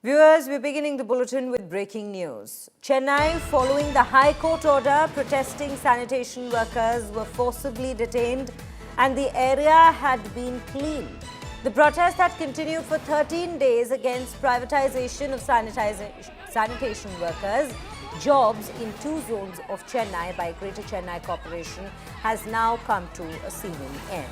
Viewers, we're beginning the bulletin with breaking news. Chennai, following the High Court order, protesting sanitation workers were forcibly detained and the area had been cleaned. The protest had continued for 13 days against privatization of sanitation workers. Jobs in 2 zones of Chennai by Greater Chennai Corporation has now come to a seeming end.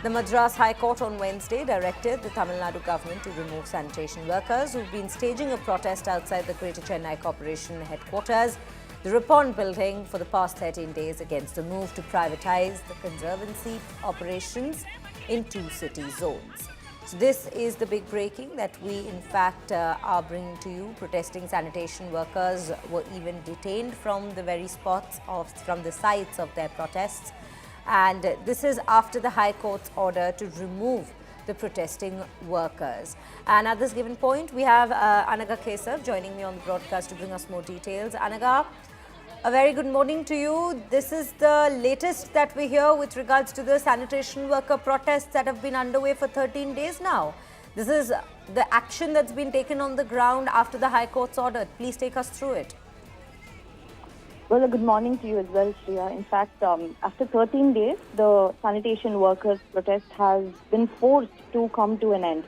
The Madras High Court on Wednesday directed the Tamil Nadu government to remove sanitation workers who've been staging a protest outside the Greater Chennai Corporation headquarters, the Ripon Building, for the past 13 days against the move to privatize the conservancy operations in 2 city zones. So this is the big breaking that we in fact are bringing to you. Protesting sanitation workers were even detained from the very spots from the sites of their protests. And this is after the High Court's order to remove the protesting workers. And at this given point, we have Anaga Kesav joining me on the broadcast to bring us more details. Anaga, a very good morning to you. This is the latest that we hear with regards to the sanitation worker protests that have been underway for 13 days now. This is the action that's been taken on the ground after the High Court's order. Please take us through it. Well, a good morning to you as well, Shreya. In fact, after 13 days, the sanitation workers' protest has been forced to come to an end.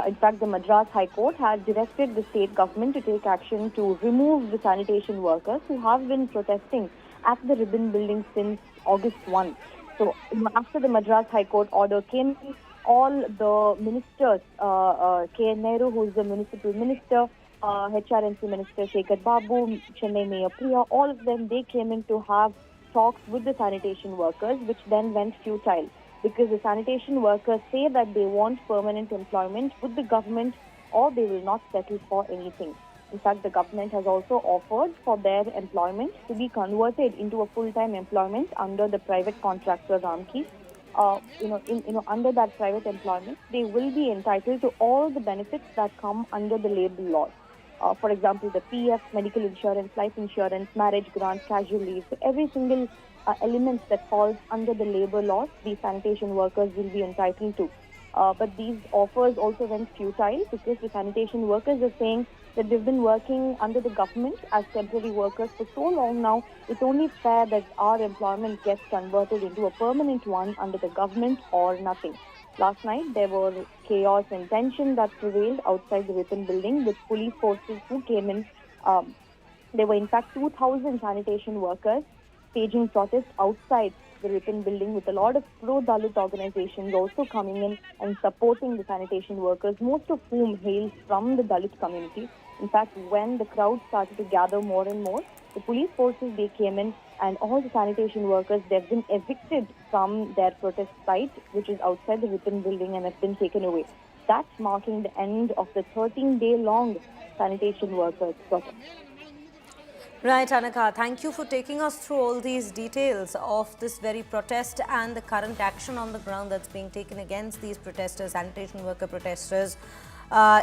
In fact, the Madras High Court has directed the state government to take action to remove the sanitation workers who have been protesting at the Ripon Building since August 1. So, after the Madras High Court order came, all the ministers, Nehru, who is the municipal minister, HRNC Minister Shekhar Babu, Chennai Mayor Priya, all of them, they came in to have talks with the sanitation workers, which then went futile because the sanitation workers say that they want permanent employment with the government or they will not settle for anything. In fact, the government has also offered for their employment to be converted into a full-time employment under the private contractors armki. Under that private employment, they will be entitled to all the benefits that come under the labor laws. For example, the PF, medical insurance, life insurance, marriage grant, casual leave. So every single element that falls under the labor laws, the sanitation workers will be entitled to. But these offers also went futile because the sanitation workers are saying that they've been working under the government as temporary workers for so long now. It's only fair that our employment gets converted into a permanent one under the government or nothing. Last night, there were chaos and tension that prevailed outside the Ripon Building with police forces who came in. There were in fact 2,000 sanitation workers staging protests outside the Ripon Building with a lot of pro-Dalit organizations also coming in and supporting the sanitation workers, most of whom hail from the Dalit community. In fact, when the crowd started to gather more and more, the police forces, they came in and all the sanitation workers, they've been evicted from their protest site, which is outside the Ripon Building, and have been taken away. That's marking the end of the 13-day-long sanitation workers protest. Right, Anaka, thank you for taking us through all these details of this very protest and the current action on the ground that's being taken against these protesters, sanitation worker protesters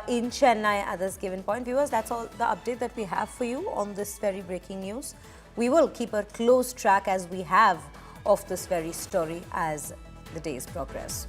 in Chennai at this given point. Viewers, that's all the update that we have for you on this very breaking news. We will keep a close track as we have of this very story as the days progress.